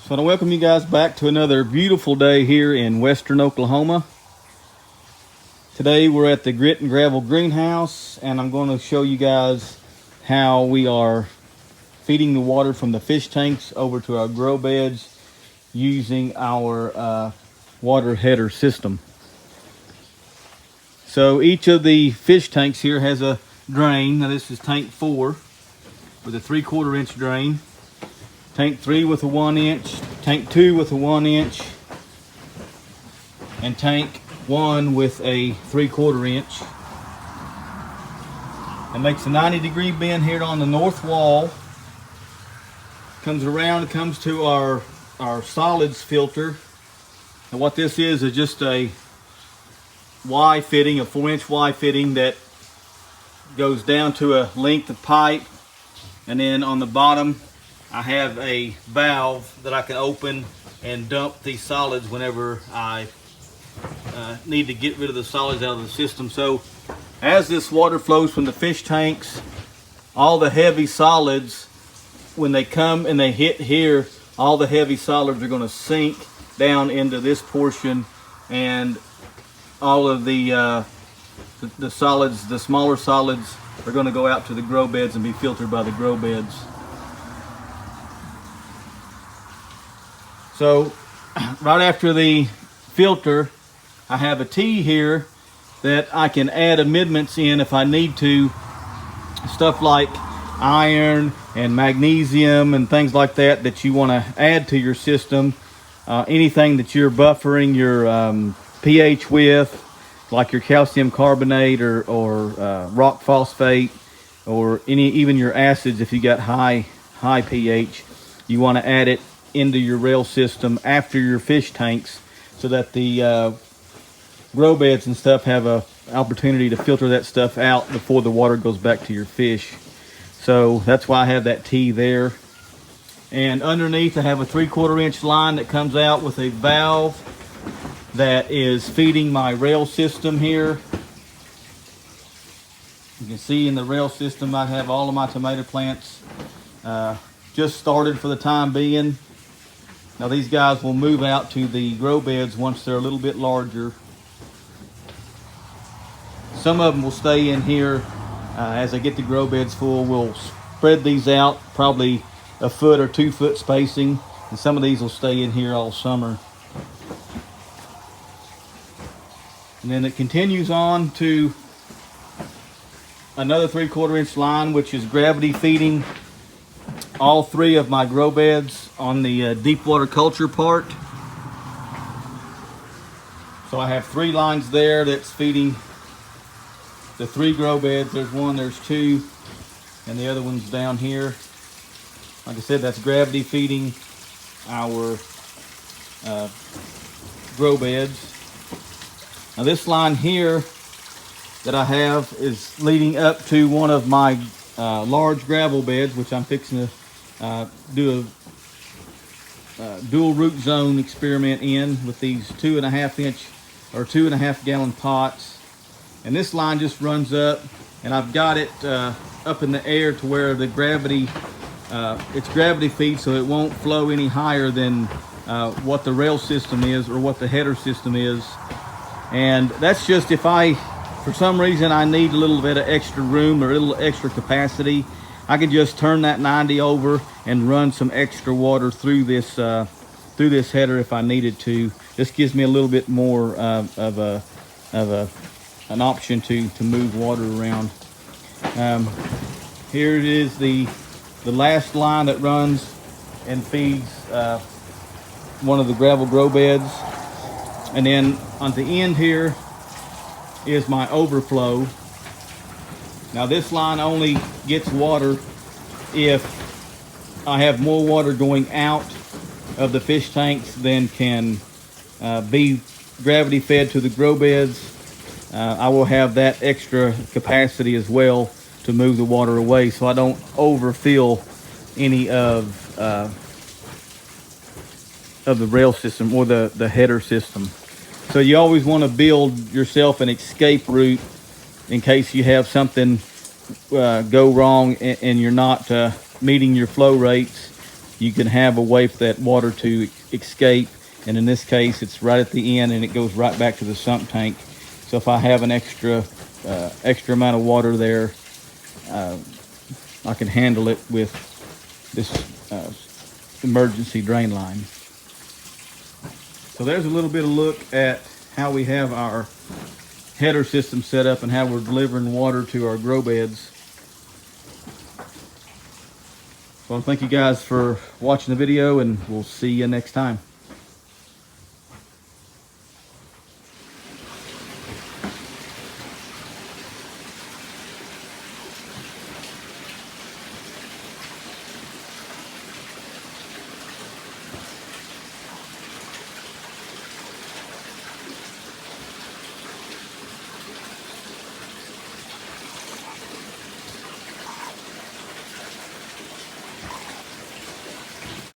So I want to welcome you guys back to another beautiful day here in western Oklahoma. Today we're at the Grit and Gravel greenhouse, and I'm going to show you guys how we are feeding the water from the fish tanks over to our grow beds using our water header system. So each of the fish tanks here has a drain. Now this is tank 4 with a 3/4 inch drain. Tank 3 with a 1 inch, tank 2 with a 1 inch, and tank 1 with a 3/4 inch. It makes a 90-degree bend here on the north wall. Comes around, comes to our solids filter. And what this is just a Y fitting, a 4-inch Y fitting that goes down to a length of pipe, and then on the bottom I have a valve that I can open and dump these solids whenever I need to get rid of the solids out of the system. So as this water flows from the fish tanks, all the heavy solids, when they come and they hit here, all the heavy solids are going to sink down into this portion, and all of the solids, the smaller solids, are going to go out to the grow beds and be filtered by the grow beds. So right after the filter, I have a T here that I can add amendments in if I need to. Stuff like iron and magnesium and things like that that you want to add to your system. Anything that you're buffering your pH with, like your calcium carbonate or rock phosphate, or even your acids. If you got high pH, you want to add it into your rail system after your fish tanks, so that the grow beds and stuff have a opportunity to filter that stuff out before the water goes back to your fish. So that's why I have that T there. And underneath I have a 3/4 inch line that comes out with a valve that is feeding my rail system here. You can see in the rail system I have all of my tomato plants just started for the time being. Now these guys will move out to the grow beds once they're a little bit larger. Some of them will stay in here as I get the grow beds full. We'll spread these out, probably a 1 or 2 foot spacing, and some of these will stay in here all summer. And then it continues on to another 3/4 inch line, which is gravity feeding all 3 of my grow beds on the deep water culture part. So I have 3 lines there that's feeding the 3 grow beds. There's 1, there's 2, and the other one's down here. Like I said, that's gravity feeding our grow beds. Now this line here that I have is leading up to one of my large gravel beds, which I'm fixing to do a dual root zone experiment in with these 2.5 inch or 2.5 gallon pots. And this line just runs up, and I've got it up in the air to where the gravity, it's gravity feed, so it won't flow any higher than what the rail system is or what the header system is. And that's just if I for some reason I need a little bit of extra room or a little extra capacity, I can just turn that 90 over and run some extra water through this header if I needed to. This gives me a little bit more of an option to move water around. Here it is, the last line that runs and feeds one of the gravel grow beds. And then on the end here is my overflow. Now this line only gets water if I have more water going out of the fish tanks than can be gravity fed to the grow beds. I will have that extra capacity as well to move the water away, so I don't overfill any of the rail system or the header system. So you always want to build yourself an escape route in case you have something go wrong and you're not meeting your flow rates. You can have a way for that water to escape, and in this case it's right at the end and it goes right back to the sump tank. So if I have an extra amount of water there, I can handle it with this emergency drain line. So there's a little bit of look at how we have our header system set up and how we're delivering water to our grow beds. Well, thank you guys for watching the video, and we'll see you next time.